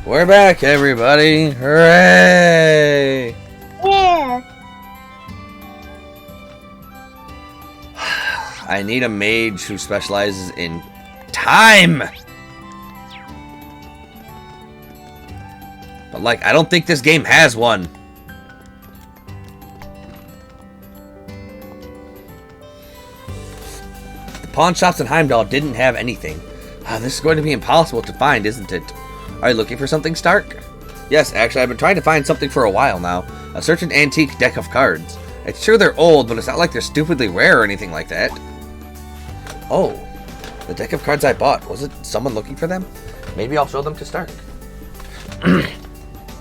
We're back, everybody! Hooray! Yeah. I need a mage who specializes in time! But, like, I don't think this game has one. The pawn shops in Heimdall didn't have anything. This is going to be impossible to find, isn't it? Are you looking for something, Stark? Yes, actually, I've been trying to find something for a while now. A certain antique deck of cards. It's sure they're old, but it's not like they're stupidly rare or anything like that. Oh, the deck of cards I bought. Was it someone looking for them? Maybe I'll show them to Stark.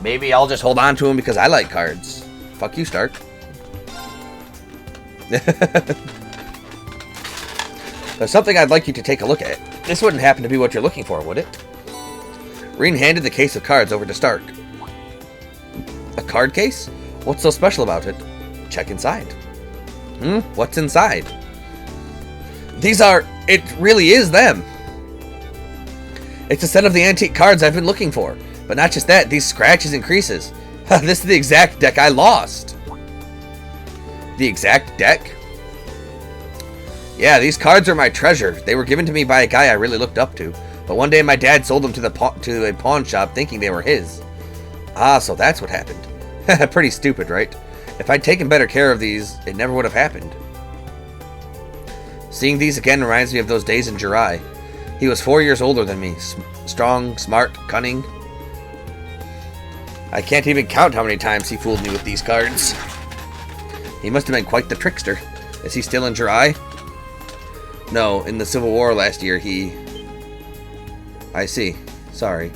Maybe I'll just hold on to them because I like cards. Fuck you, Stark. There's something I'd like you to take a look at. This wouldn't happen to be what you're looking for, would it? Reen handed the case of cards over to Stark. A card case? What's so special about it? Check inside. What's inside? These are... It really is them! It's a set of the antique cards I've been looking for. But not just that, these scratches and creases. This is the exact deck I lost. The exact deck? Yeah, these cards are my treasure. They were given to me by a guy I really looked up to. But one day my dad sold them to a pawn shop thinking they were his. Ah, so that's what happened. Pretty stupid, right? If I'd taken better care of these, it never would have happened. Seeing these again reminds me of those days in Jirai. He was 4 years older than me. Strong, smart, cunning. I can't even count how many times he fooled me with these cards. He must have been quite the trickster. Is he still in Jirai? No, in the Civil War last year he... I see. Sorry.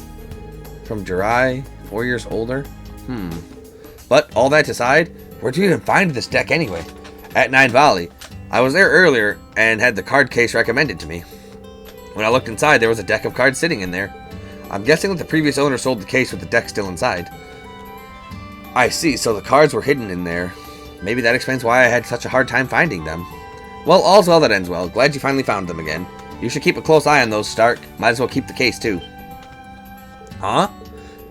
From Jirai, 4 years older? But, all that aside, where'd you even find this deck anyway? At Nine Valley. I was there earlier and had the card case recommended to me. When I looked inside, there was a deck of cards sitting in there. I'm guessing that the previous owner sold the case with the deck still inside. I see, so the cards were hidden in there. Maybe that explains why I had such a hard time finding them. Well, all's well that ends well. Glad you finally found them again. You should keep a close eye on those, Stark. Might as well keep the case, too. Huh?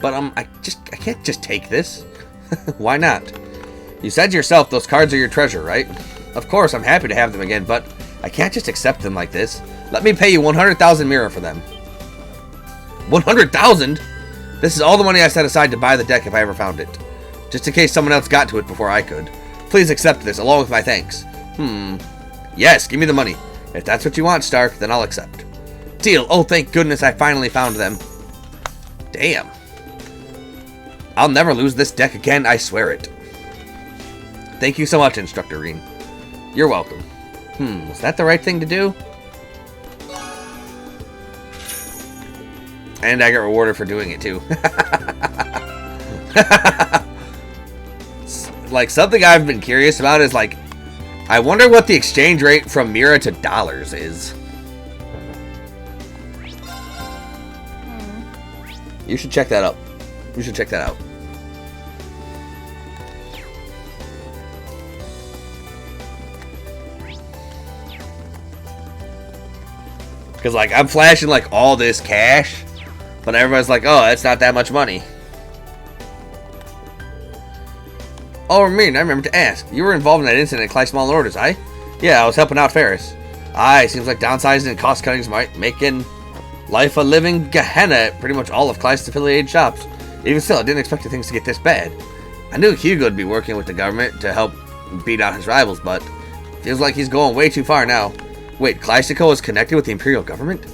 But, I can't just take this. Why not? You said yourself those cards are your treasure, right? Of course, I'm happy to have them again, but I can't just accept them like this. Let me pay you 100,000 Mira for them. 100,000? This is all the money I set aside to buy the deck if I ever found it. Just in case someone else got to it before I could. Please accept this, along with my thanks. Yes, give me the money. If that's what you want, Stark, then I'll accept. Deal. Oh, thank goodness I finally found them. Damn. I'll never lose this deck again, I swear it. Thank you so much, Instructor Reen. You're welcome. Was that the right thing to do? And I got rewarded for doing it, too. Like, something I've been curious about is, like, I wonder what the exchange rate from Mira to dollars is. You should check that up. You should check that out. Because, like, I'm flashing, like, all this cash. But everybody's like, oh, that's not that much money. Oh, Reen, I remember to ask. You were involved in that incident at Kleist Small Orders, aye? Yeah, I was helping out Ferris. Aye, seems like downsizing and cost cutting might making life a living Gehenna at pretty much all of Kleist's affiliated shops. Even still, I didn't expect things to get this bad. I knew Hugo would be working with the government to help beat out his rivals, but feels like he's going way too far now. Wait, Kleistico is connected with the Imperial government?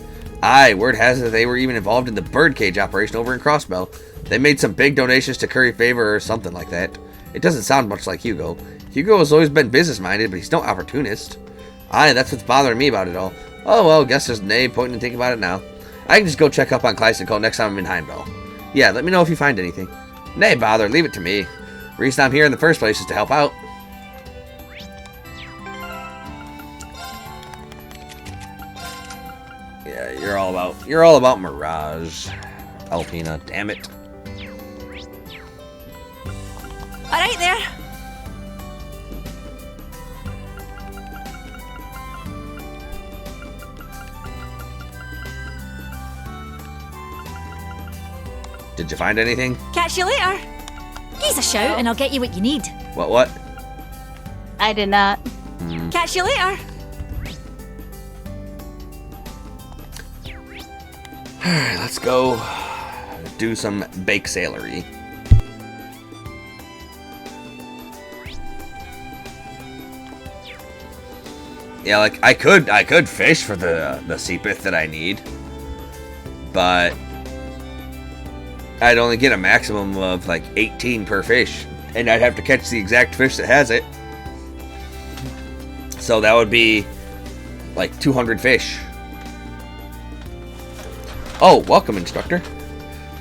Aye, word has it that they were even involved in the birdcage operation over in Crossbell. They made some big donations to curry favor or something like that. It doesn't sound much like Hugo. Hugo has always been business-minded, but he's no opportunist. Aye, that's what's bothering me about it all. Oh well, guess there's no point in thinking about it now. I can just go check up on Kleistico next time I'm in Heimdall. Yeah, let me know if you find anything. Nay, bother, leave it to me. The reason I'm here in the first place is to help out. Yeah, you're all about Mirage, Alpina, damn it. All right there. Did you find anything? Catch you later. Give us a shout and I'll get you what you need. What? I did not. Catch you later. Alright, let's go do some bake salery. Yeah, like I could fish for the Seepith that I need, but I'd only get a maximum of like 18 per fish, and I'd have to catch the exact fish that has it. So that would be like 200 fish. Oh, welcome, instructor.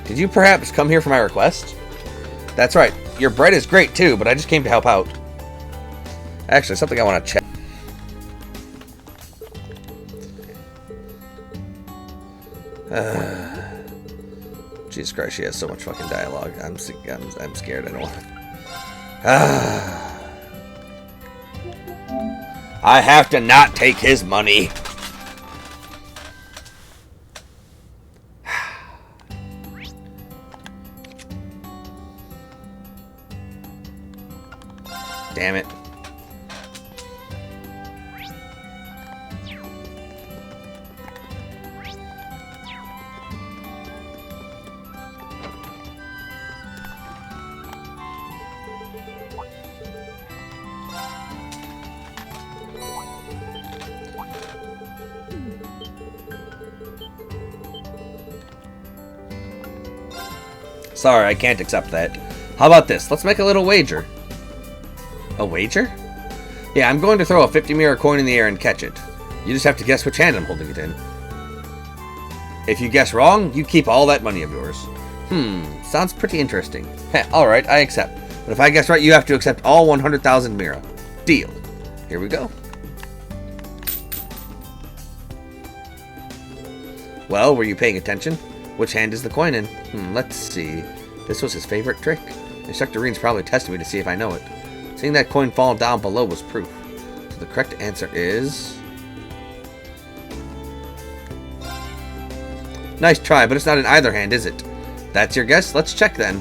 Did you perhaps come here for my request? That's right. Your bread is great too, but I just came to help out. Actually, something I want to check. Jesus Christ, she has so much fucking dialogue. I'm scared. I don't want to. I have to not take his money. Damn it. Sorry, I can't accept that. How about this? Let's make a little wager. A wager? Yeah, I'm going to throw a 50 mirror coin in the air and catch it. You just have to guess which hand I'm holding it in. If you guess wrong, you keep all that money of yours. Sounds pretty interesting. Heh, alright, I accept. But if I guess right, you have to accept all 100,000 mirror. Deal. Here we go. Well, were you paying attention? Which hand is the coin in? Let's see. This was his favorite trick. Instructor Reen's probably tested me to see if I know it. Seeing that coin fall down below was proof. So the correct answer is... Nice try, but it's not in either hand, is it? That's your guess? Let's check then.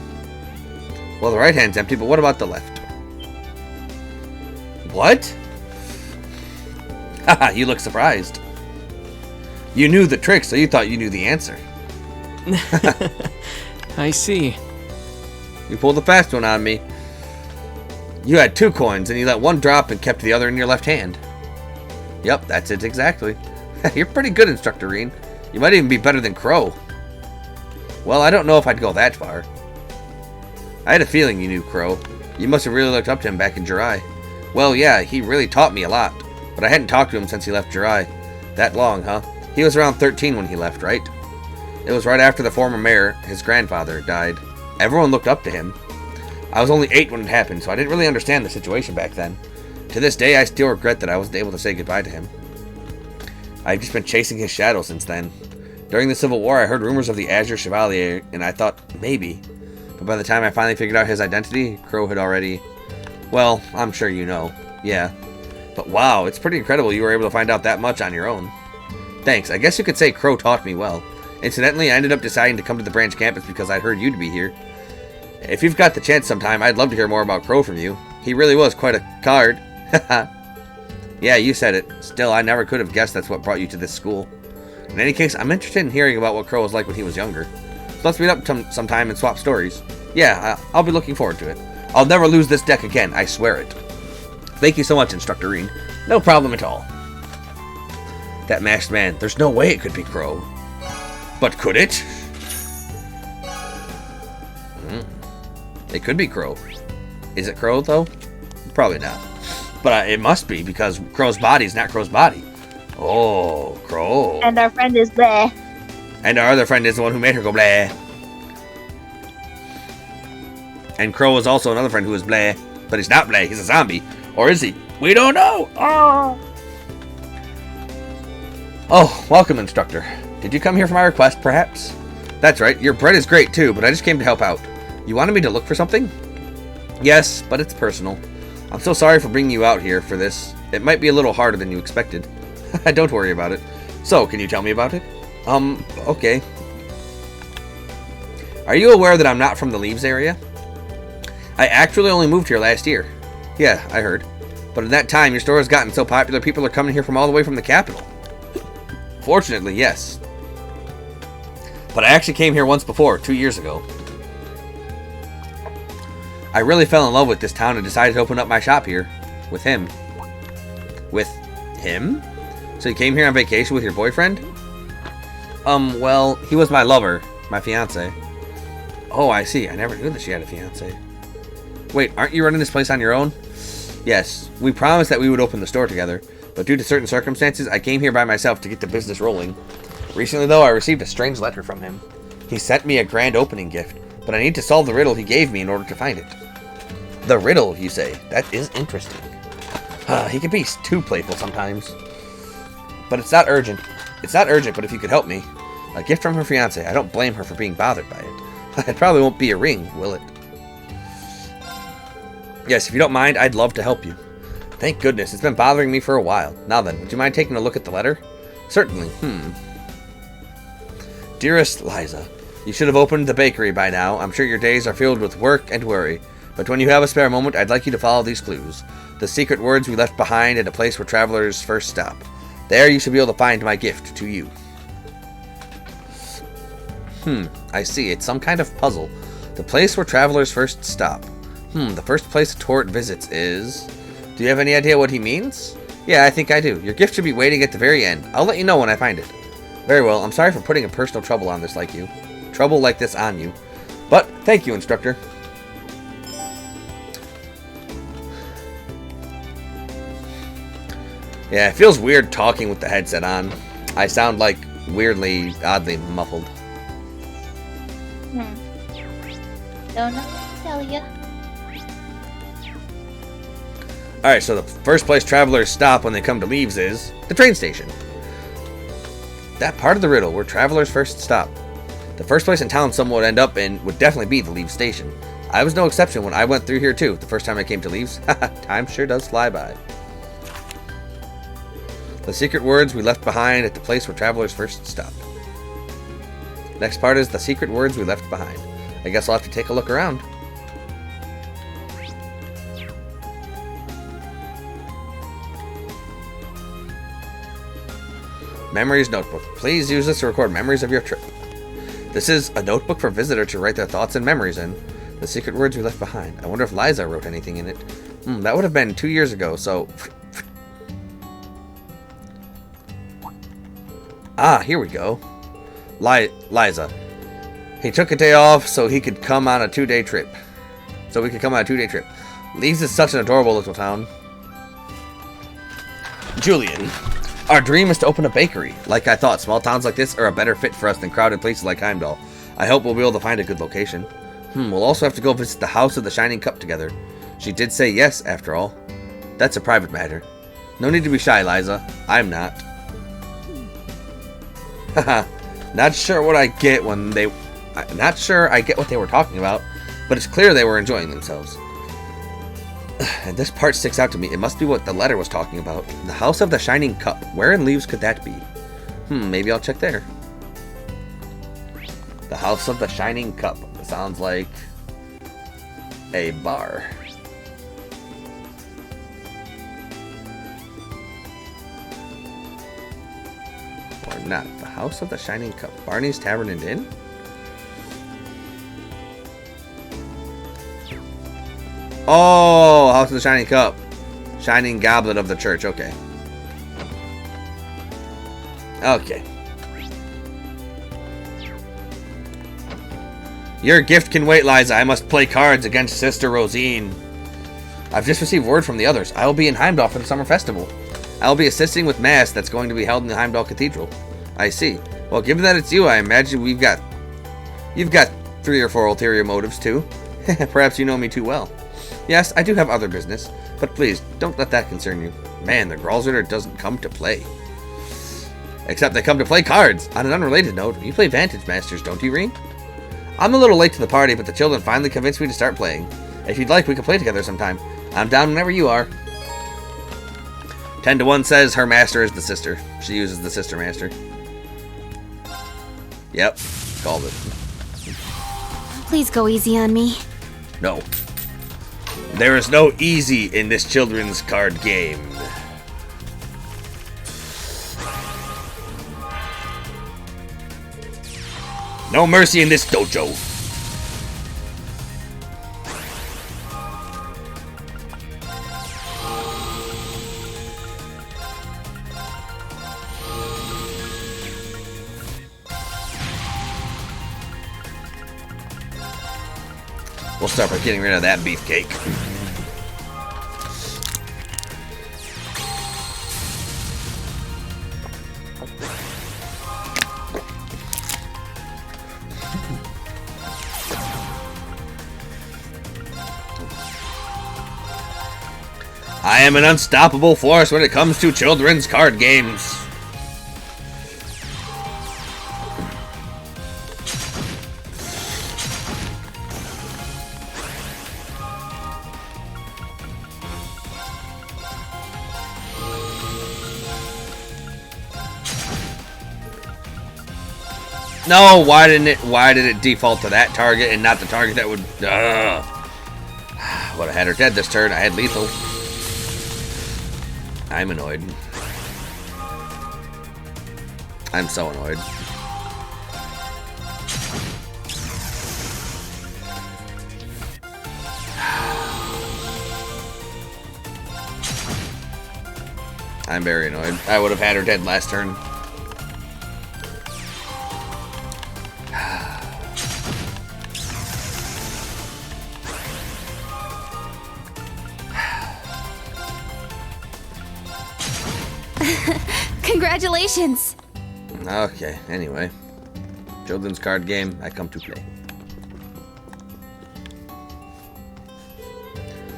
Well, the right hand's empty, but what about the left? What? Haha, you look surprised. You knew the trick, so you thought you knew the answer. I see. You pulled the fast one on me. You had 2 coins, and you let one drop and kept the other in your left hand. Yep, that's it exactly. You're pretty good, Instructor Reen. You might even be better than Crow. Well, I don't know if I'd go that far. I had a feeling you knew Crow. You must have really looked up to him back in Jirai. Well, yeah, he really taught me a lot, but I hadn't talked to him since he left Jirai. That long, huh? He was around 13 when he left, right? It was right after the former mayor, his grandfather, died. Everyone looked up to him. I was only 8 when it happened, so I didn't really understand the situation back then. To this day, I still regret that I wasn't able to say goodbye to him. I've just been chasing his shadow since then. During the Civil War, I heard rumors of the Azure Chevalier, and I thought, maybe. But by the time I finally figured out his identity, Crow had already... Well, I'm sure you know. Yeah. But wow, it's pretty incredible you were able to find out that much on your own. Thanks, I guess you could say Crow taught me well. Incidentally, I ended up deciding to come to the branch campus because I'd heard you'd be here. If you've got the chance sometime, I'd love to hear more about Crow from you. He really was quite a card. Yeah, you said it. Still, I never could have guessed that's what brought you to this school. In any case, I'm interested in hearing about what Crow was like when he was younger. So let's meet up sometime and swap stories. Yeah, I'll be looking forward to it. I'll never lose this deck again, I swear it. Thank you so much, Instructor Reen. No problem at all. That masked man, there's no way it could be Crow. But could it? It could be Crow. Is it Crow, though? Probably not. But it must be, because Crow's body is not Crow's body. Oh, Crow. And our friend is Bleh. And our other friend is the one who made her go bleh. And Crow is also another friend who is bleh. But he's not bleh, he's a zombie. Or is he? We don't know! Oh, welcome, Instructor. Did you come here for my request, perhaps? That's right, your bread is great too, but I just came to help out. You wanted me to look for something? Yes, but it's personal. I'm so sorry for bringing you out here for this. It might be a little harder than you expected. Don't worry about it. So, can you tell me about it? Okay. Are you aware that I'm not from the Leaves area? I actually only moved here last year. Yeah, I heard. But in that time, your store has gotten so popular, people are coming here from all the way from the capital. Fortunately, yes. But I actually came here once before, 2 years ago. I really fell in love with this town and decided to open up my shop here. With him. With him? So you came here on vacation with your boyfriend? Well, he was my lover. My fiancé. Oh, I see. I never knew that she had a fiancé. Wait, aren't you running this place on your own? Yes. We promised that we would open the store together. But due to certain circumstances, I came here by myself to get the business rolling. Recently, though, I received a strange letter from him. He sent me a grand opening gift, but I need to solve the riddle he gave me in order to find it. The riddle, you say? That is interesting. He can be too playful sometimes. But it's not urgent. It's not urgent, but if you could help me. A gift from her fiancé. I don't blame her for being bothered by it. It probably won't be a ring, will it? Yes, if you don't mind, I'd love to help you. Thank goodness, it's been bothering me for a while. Now then, would you mind taking a look at the letter? Certainly. Dearest Liza, you should have opened the bakery by now. I'm sure your days are filled with work and worry. But when you have a spare moment, I'd like you to follow these clues. The secret words we left behind at a place where travelers first stop. There you should be able to find my gift to you. I see. It's some kind of puzzle. The place where travelers first stop. The first place a tourist visits is... Do you have any idea what he means? Yeah, I think I do. Your gift should be waiting at the very end. I'll let you know when I find it. Very well. I'm sorry for putting a personal trouble on this like you. Trouble like this on you. But, thank you, instructor. Yeah, it feels weird talking with the headset on. I sound like weirdly, oddly muffled. Don't know what to tell you. Alright, so the first place travelers stop when they come to Leaves is the train station. That part of the riddle where travelers first stop. The first place in town someone would end up in would definitely be the Leaves station. I was no exception when I went through here too, the first time I came to Leaves. Time sure does fly by. The secret words we left behind at the place where travelers first stopped. Next part is the secret words we left behind. I guess I'll have to take a look around. Memories notebook. Please use this to record memories of your trip. This is a notebook for visitor to write their thoughts and memories in. The secret words we left behind. I wonder if Liza wrote anything in it. That would have been 2 years ago, so... Ah, here we go. Liza. He took a day off so he could come on a 2-day trip. Leaves is such an adorable little town. Julian. Our dream is to open a bakery. Like I thought, small towns like this are a better fit for us than crowded places like Heimdall. I hope we'll be able to find a good location. We'll also have to go visit the House of the Shining Cup together. She did say yes, after all. That's a private matter. No need to be shy, Liza. I'm not. Haha. Not sure what I get when they... Not sure I get what they were talking about, but it's clear they were enjoying themselves. And this part sticks out to me. It must be what the letter was talking about. The House of the Shining Cup. Where in Leaves could that be? Maybe I'll check there. The House of the Shining Cup. It sounds like a bar. Or not. The House of the Shining Cup. Barney's Tavern and Inn? Oh, House of the Shining Cup. Shining Goblet of the Church. Okay. Okay. Your gift can wait, Liza. I must play cards against Sister Rosine. I've just received word from the others. I will be in Heimdall for the summer festival. I will be assisting with Mass that's going to be held in the Heimdall Cathedral. I see. Well, given that it's you, I imagine you've got 3 or 4 ulterior motives, too. Perhaps you know me too well. Yes, I do have other business, but please, don't let that concern you. Man, the Gralsritter doesn't come to play. Except they come to play cards. On an unrelated note, you play Vantage Masters, don't you, Reen? I'm a little late to the party, but the children finally convinced me to start playing. If you'd like, we can play together sometime. I'm down whenever you are. 10 to 1 says her master is the sister. She uses the sister master. Yep, called it. Please go easy on me. No. There is no easy in this children's card game. No mercy in this dojo. We'll start by getting rid of that beefcake. I am an unstoppable force when it comes to children's card games. No, why did it default to that target and not the target that would... Would have had her dead this turn. I had lethal. I'm annoyed. I'm so annoyed. I'm very annoyed. I would have had her dead last turn. Congratulations! Okay, anyway. Children's card game, I come to play.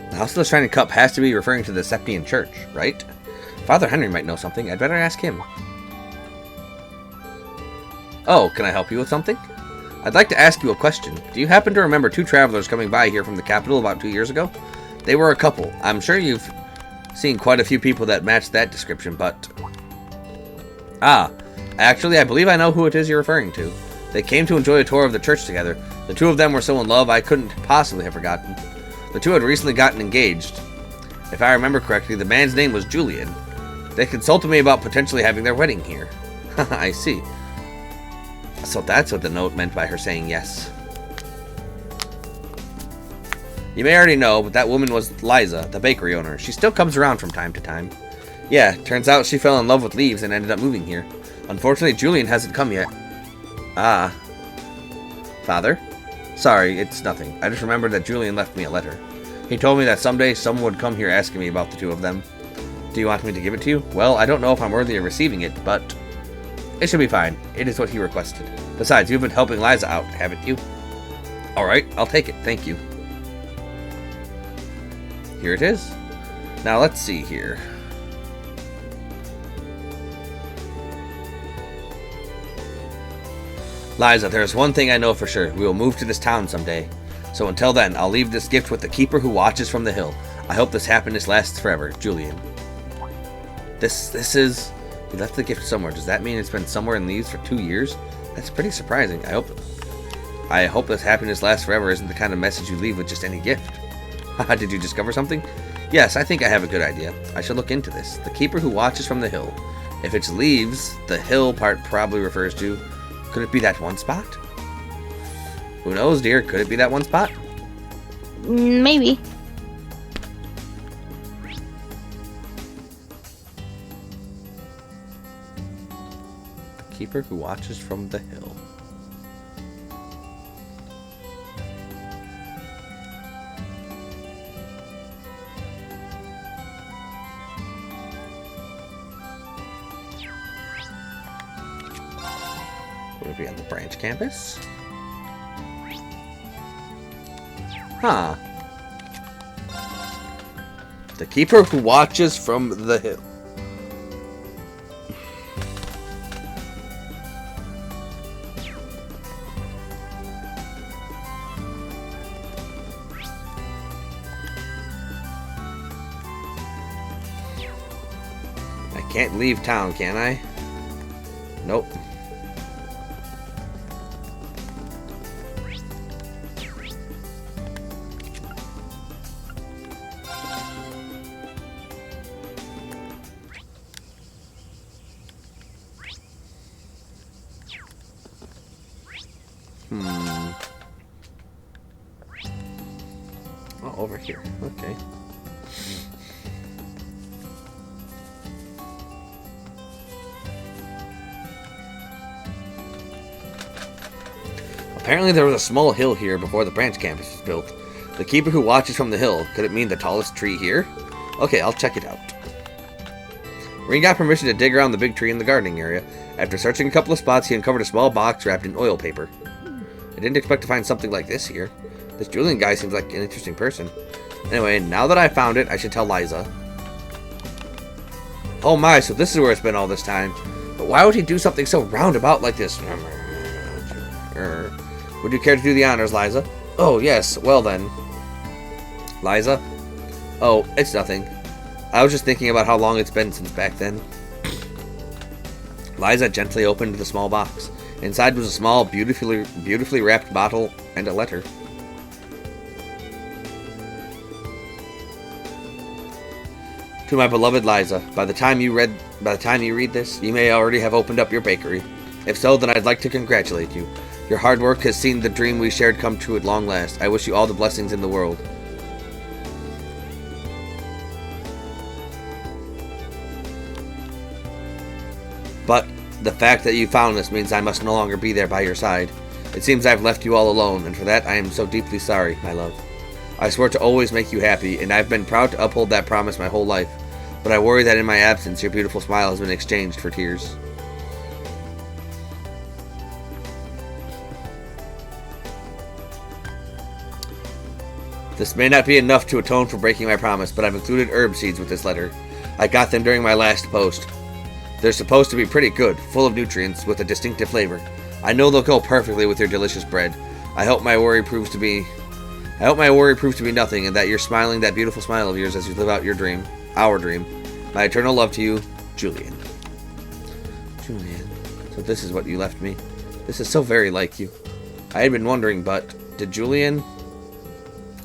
The house of the Shining Cup has to be referring to the Septian Church, right? Father Henry might know something. I'd better ask him. Oh, can I help you with something? I'd like to ask you a question. Do you happen to remember two travelers coming by here from the capital about 2 years ago? They were a couple. I'm sure you've seen quite a few people that match that description, but... Ah, actually, I believe I know who it is you're referring to. They came to enjoy a tour of the church together. The two of them were so in love I couldn't possibly have forgotten. The two had recently gotten engaged. If I remember correctly, the man's name was Julian. They consulted me about potentially having their wedding here. I see. So that's what the note meant by her saying yes. You may already know, but that woman was Liza, the bakery owner. She still comes around from time to time. Yeah, turns out she fell in love with leaves and ended up moving here. Unfortunately, Julian hasn't come yet. Ah. Father? Sorry, it's nothing. I just remembered that Julian left me a letter. He told me that someday someone would come here asking me about the two of them. Do you want me to give it to you? Well, I don't know if I'm worthy of receiving it, but... It should be fine. It is what he requested. Besides, you've been helping Liza out, haven't you? Alright, I'll take it. Thank you. Here it is. Now, let's see here. Liza, there's one thing I know for sure. We will move to this town someday. So until then, I'll leave this gift with the keeper who watches from the hill. I hope this happiness lasts forever. Julian. This is... We left the gift somewhere. Does that mean it's been somewhere in leaves for 2 years? That's pretty surprising. I hope this happiness lasts forever isn't the kind of message you leave with just any gift. Haha, did you discover something? Yes, I think I have a good idea. I should look into this. The keeper who watches from the hill. If it's leaves, the hill part probably refers to... Could it be that one spot? Who knows, dear? Could it be that one spot? Maybe. The keeper who watches from the hill. Would it be on the branch campus? Huh. The keeper who watches from the hill. I can't leave town, can I? Nope. over here. Okay. Apparently there was a small hill here before the branch campus was built. The keeper who watches from the hill, could it mean the tallest tree here? Okay, I'll check it out. Reen got permission to dig around the big tree in the gardening area. After searching a couple of spots, he uncovered a small box wrapped in oil paper. I didn't expect to find something like this here. This Julian guy seems like an interesting person. Anyway, now that I found it, I should tell Liza. Oh my, so this is where it's been all this time. But why would he do something so roundabout like this? Would you care to do the honors, Liza? Oh, yes. Well, then. Liza? Oh, it's nothing. I was just thinking about how long it's been since back then. Liza gently opened the small box. Inside was a small, beautifully wrapped bottle and a letter. To my beloved Liza, by the time you read this, you may already have opened up your bakery. If so, then I'd like to congratulate you. Your hard work has seen the dream we shared come true at long last. I wish you all the blessings in the world. But the fact that you found this means I must no longer be there by your side. It seems I've left you all alone, and for that I am so deeply sorry, my love. I swore to always make you happy, and I've been proud to uphold that promise my whole life. But I worry that in my absence, your beautiful smile has been exchanged for tears. This may not be enough to atone for breaking my promise, but I've included herb seeds with this letter. I got them during my last post. They're supposed to be pretty good, full of nutrients, with a distinctive flavor. I know they'll go perfectly with your delicious bread. I hope my worry proves to be nothing, and that you're smiling that beautiful smile of yours as you live out your dream, our dream. My eternal love to you, Julian. Julian. So this is what you left me. This is so very like you. I had been wondering, but did Julian...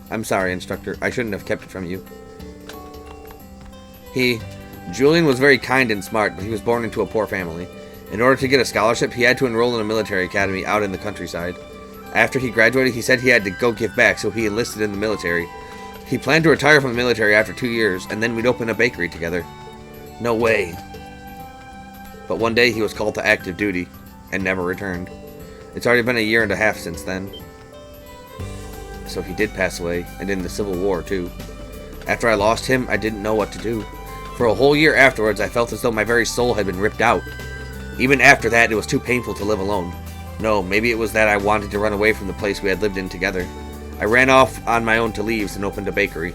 I'm sorry, instructor. I shouldn't have kept it from you. Julian was very kind and smart, but he was born into a poor family. In order to get a scholarship, he had to enroll in a military academy out in the countryside. After he graduated, he said he had to go give back, so he enlisted in the military. He planned to retire from the military after 2 years, and then we'd open a bakery together. No way. But one day he was called to active duty, and never returned. It's already been 1.5 years since then. So he did pass away, and in the Civil War, too. After I lost him, I didn't know what to do. For a whole year afterwards, I felt as though my very soul had been ripped out. Even after that, it was too painful to live alone. No, maybe it was that I wanted to run away from the place we had lived in together. I ran off on my own to Leaves and opened a bakery.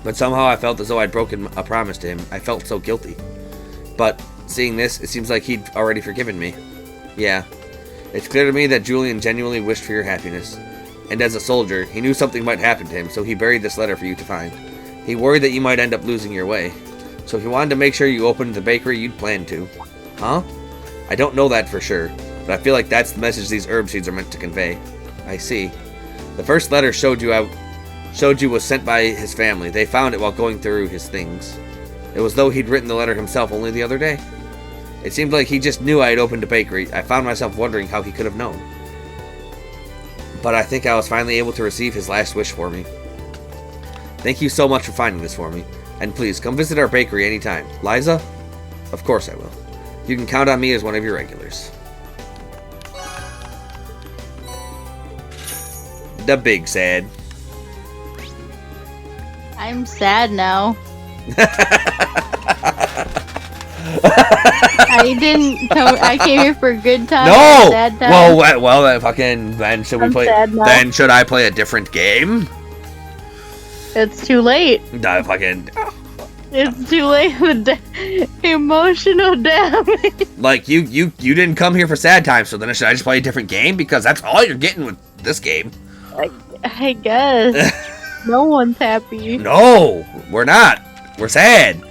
But somehow I felt as though I'd broken a promise to him. I felt so guilty. But, seeing this, it seems like he'd already forgiven me. Yeah. It's clear to me that Julian genuinely wished for your happiness. And as a soldier, he knew something might happen to him, so he buried this letter for you to find. He worried that you might end up losing your way. So he wanted to make sure you opened the bakery you'd planned to. Huh? I don't know that for sure, but I feel like that's the message these herb seeds are meant to convey. I see. The first letter showed you was sent by his family. They found it while going through his things. It was though he'd written the letter himself only the other day. It seemed like he just knew I had opened a bakery. I found myself wondering how he could have known. But I think I was finally able to receive his last wish for me. Thank you so much for finding this for me. And please, come visit our bakery anytime. Liza? Of course I will. You can count on me as one of your regulars. The Big Sad. I'm sad now. I came here for a good time. No! Sad time. Well, then should we play? Sad now. Then should I play a different game? It's too late. It's too late. The emotional damage. Like you didn't come here for sad times, so then should I just play a different game? Because that's all you're getting with this game. I guess. No one's happy. No, we're not. We're sad.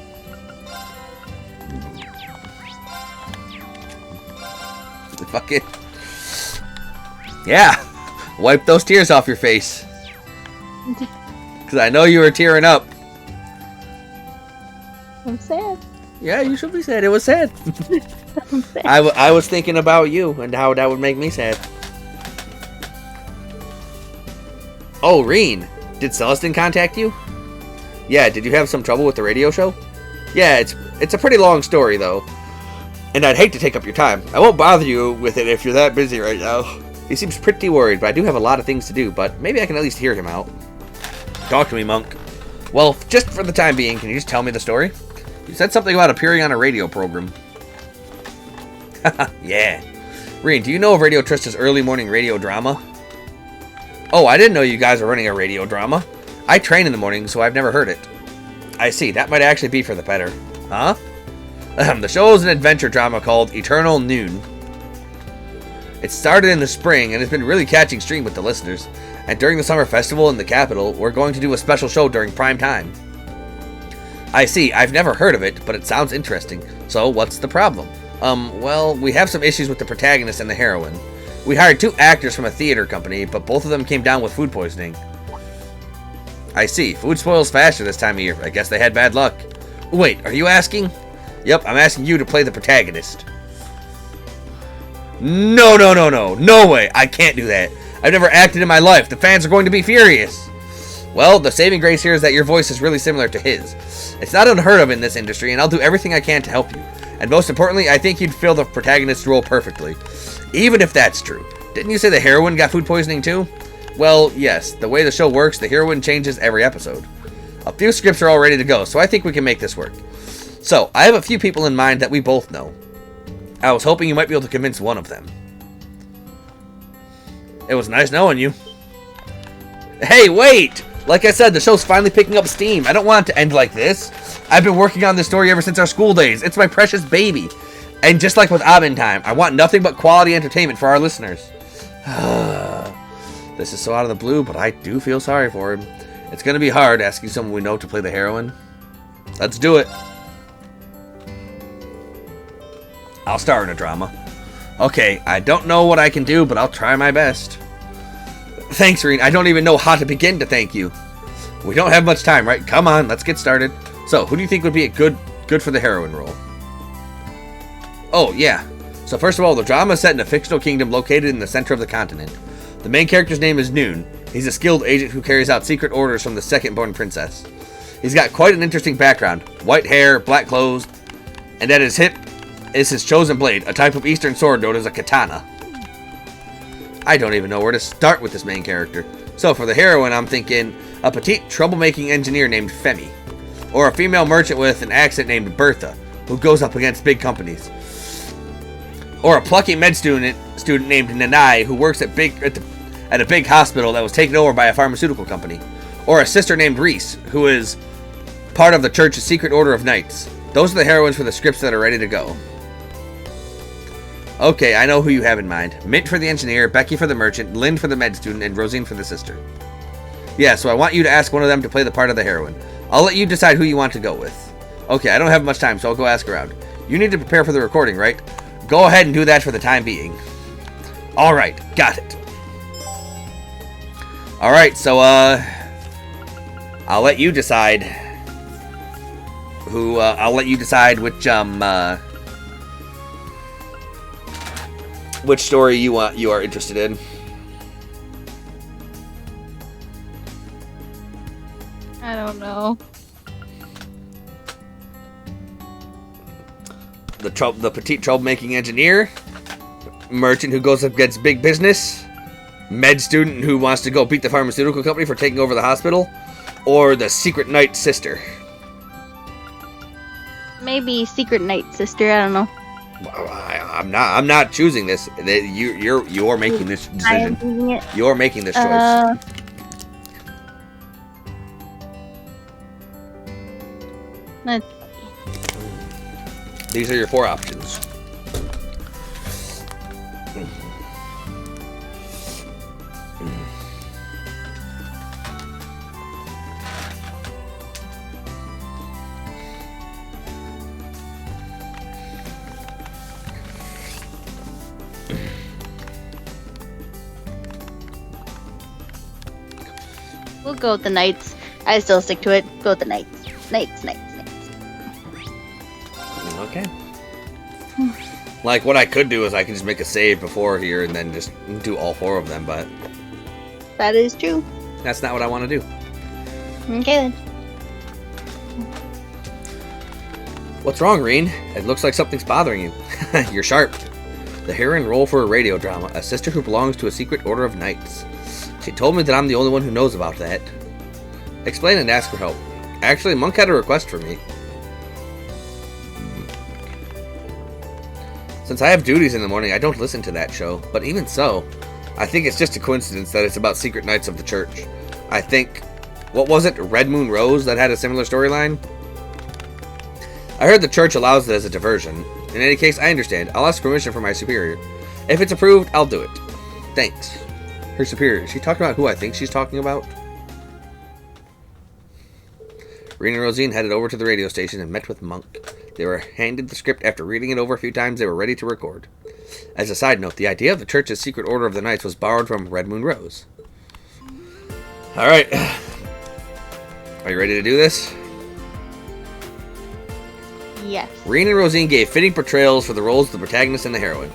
Fucking yeah. Wipe those tears off your face. Because I know you were tearing up. I'm sad. Yeah, you should be sad. It was sad. I'm sad. I was thinking about you and how that would make me sad. Oh, Reen. Did Celestine contact you? Yeah, did you have some trouble with the radio show? Yeah, it's a pretty long story, though. And I'd hate to take up your time. I won't bother you with it if you're that busy right now. He seems pretty worried, but I do have a lot of things to do, but maybe I can at least hear him out. Talk to me, Monk. Well, just for the time being, can you just tell me the story? You said something about appearing on a radio program. Yeah. Reen, do you know of Radio Trista's early morning radio drama? Oh, I didn't know you guys were running a radio drama. I train in the morning, so I've never heard it. I see, that might actually be for the better. Huh? The show is an adventure drama called Eternal Noon. It started in the spring and has been really catching steam with the listeners. And during the summer festival in the capital, we're going to do a special show during prime time. I see, I've never heard of it, but it sounds interesting. So, what's the problem? Well, we have some issues with the protagonist and the heroine. We hired 2 actors from a theater company, but both of them came down with food poisoning. I see, food spoils faster this time of year. I guess they had bad luck. Wait, are you asking? Yep, I'm asking you to play the protagonist. No way, I can't do that. I've never acted in my life. The fans are going to be furious. Well, the saving grace here is that your voice is really similar to his. It's not unheard of in this industry, and I'll do everything I can to help you. And most importantly, I think you'd fill the protagonist's role perfectly. Even if that's true. Didn't you say the heroine got food poisoning too? Well, yes. The way the show works, the heroine changes every episode. A few scripts are all ready to go, so I think we can make this work. So, I have a few people in mind that we both know. I was hoping you might be able to convince one of them. It was nice knowing you. Hey, wait! Like I said, the show's finally picking up steam. I don't want it to end like this. I've been working on this story ever since our school days. It's my precious baby. And just like with Abin Time, I want nothing but quality entertainment for our listeners. This is so out of the blue, but I do feel sorry for him. It's going to be hard asking someone we know to play the heroine. Let's do it. I'll star in a drama. Okay, I don't know what I can do, but I'll try my best. Thanks, Reen. I don't even know how to begin to thank you. We don't have much time, right? Come on, let's get started. So, who do you think would be a good for the heroine role? Oh, yeah. So first of all, the drama is set in a fictional kingdom located in the center of the continent. The main character's name is Noon. He's a skilled agent who carries out secret orders from the second-born princess. He's got quite an interesting background. White hair, black clothes, and at his hip is his chosen blade, a type of eastern sword known as a katana. I don't even know where to start with this main character. So for the heroine, I'm thinking a petite troublemaking engineer named Femi. Or a female merchant with an accent named Bertha, who goes up against big companies. Or a plucky med student named Nanai, who works at a big hospital that was taken over by a pharmaceutical company. Or a sister named Reese, who is part of the church's secret order of knights. Those are the heroines for the scripts that are ready to go. Okay, I know who you have in mind. Mint for the engineer, Becky for the merchant, Lynn for the med student, and Rosine for the sister. Yeah, so I want you to ask one of them to play the part of the heroine. I'll let you decide who you want to go with. Okay, I don't have much time, so I'll go ask around. You need to prepare for the recording, right? Go ahead and do that for the time being. Alright, got it. Alright, so, I'll let you decide who, I'll let you decide which story you are interested in. I don't know. The petite troublemaking engineer, merchant who goes up against big business, med student who wants to go beat the pharmaceutical company for taking over the hospital, or the secret knight sister. Maybe Secret Knight Sister. I don't know. I'm not choosing this. You're making this I am decision. choosing it. You're making this choice. Let's These are your 4 options. We'll go with the Knights. I still stick to it. Go with the Knights. Knights. Okay. Like, what I could do is I can just make a save before here and then just do all 4 of them, but That is true. that's not what I want to do. Okay then. What's wrong, Reen? It looks like something's bothering you. You're sharp. The heroine role for a radio drama, a sister who belongs to a secret order of knights. She told me that I'm the only one who knows about that. Explain and ask for help. Actually, Monk had a request for me. Since I have duties in the morning, I don't listen to that show. But even so, I think it's just a coincidence that it's about secret knights of the church. I think... What was it? Red Moon Rose that had a similar storyline? I heard the church allows it as a diversion. In any case, I understand. I'll ask permission from my superior. If it's approved, I'll do it. Thanks. Her superior. Is she talking about who I think she's talking about? Reen and Rosine headed over to the radio station and met with Monk. They were handed the script after reading it over a few times. They were ready to record. As a side note, the idea of the church's secret order of the knights was borrowed from Red Moon Rose. Alright. Are you ready to do this? Yes. Reen and Rosine gave fitting portrayals for the roles of the protagonist and the heroine.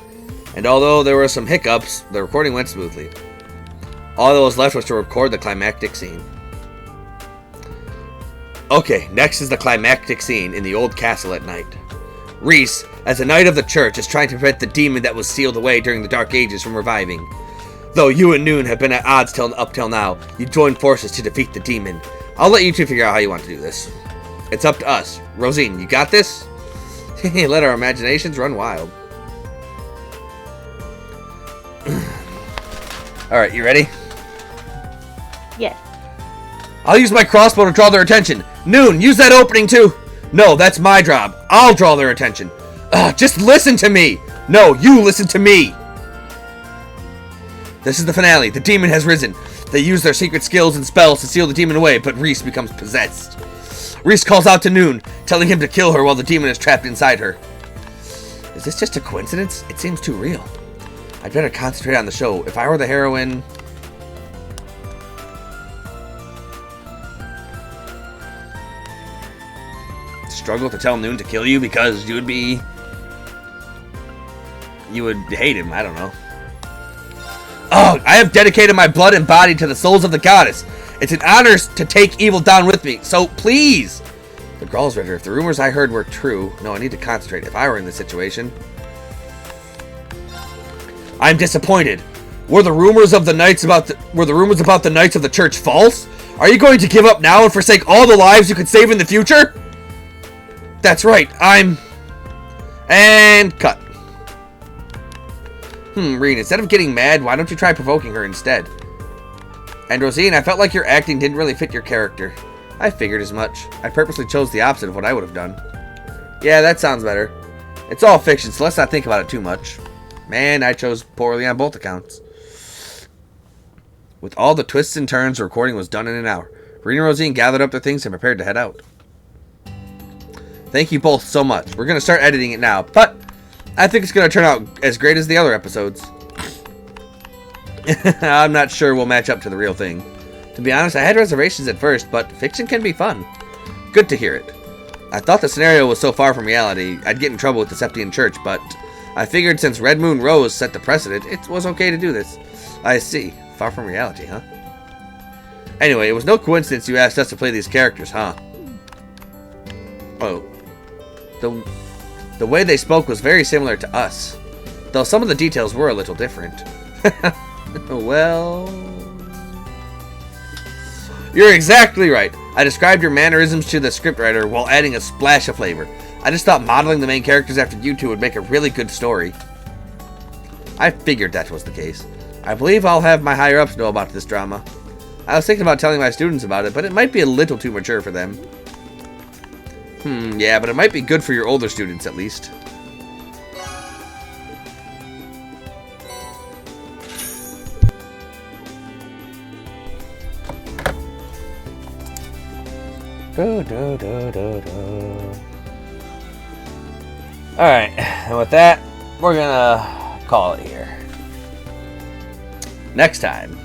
And although there were some hiccups, the recording went smoothly. All that was left was to record the climactic scene. Okay, next is the climactic scene in the old castle at night. Reese, as a knight of the church, is trying to prevent the demon that was sealed away during the Dark Ages from reviving. Though you and Noon have been at odds up till now, you joined forces to defeat the demon. I'll let you two figure out how you want to do this. It's up to us. Rosine, you got this? Let our imaginations run wild. Alright, you ready? Yes. I'll use my crossbow to draw their attention. Noon, use that opening too. No, that's my job. I'll draw their attention. Just listen to me. No, you listen to me. This is the finale. The demon has risen. They use their secret skills and spells to seal the demon away, but Reese becomes possessed. Reese calls out to Noon, telling him to kill her while the demon is trapped inside her. Is this just a coincidence? It seems too real. I'd better concentrate on the show. If I were the heroine... Struggle to tell Noon to kill you because you would hate him. I don't know. Oh, I have dedicated my blood and body to the souls of the goddess. It's an honor to take evil down with me, so please! The Gralsritter, if the rumors I heard were true... No, I need to concentrate. If I were in this situation... I'm disappointed. Were the rumors about the knights of the church false? Are you going to give up now and forsake all the lives you could save in the future? That's right, And cut. Reen, instead of getting mad, why don't you try provoking her instead? And Rosine, I felt like your acting didn't really fit your character. I figured as much. I purposely chose the opposite of what I would have done. Yeah, that sounds better. It's all fiction, so let's not think about it too much. Man, I chose poorly on both accounts. With all the twists and turns, the recording was done in an hour. Reen and Rosine gathered up their things and prepared to head out. Thank you both so much. We're going to start editing it now, but I think it's going to turn out as great as the other episodes. I'm not sure we'll match up to the real thing. To be honest, I had reservations at first, but fiction can be fun. Good to hear it. I thought the scenario was so far from reality, I'd get in trouble with the Septian Church, but I figured since Red Moon Rose set the precedent, it was okay to do this. I see. Far from reality, huh? Anyway, it was no coincidence you asked us to play these characters, huh? Oh. The way they spoke was very similar to us, though some of the details were a little different. Well... You're exactly right. I described your mannerisms to the scriptwriter while adding a splash of flavor. I just thought modeling the main characters after you two would make a really good story. I figured that was the case. I believe I'll have my higher-ups know about this drama. I was thinking about telling my students about it, but it might be a little too mature for them. Yeah, but it might be good for your older students, at least. Alright, and with that, we're gonna call it here. Next time.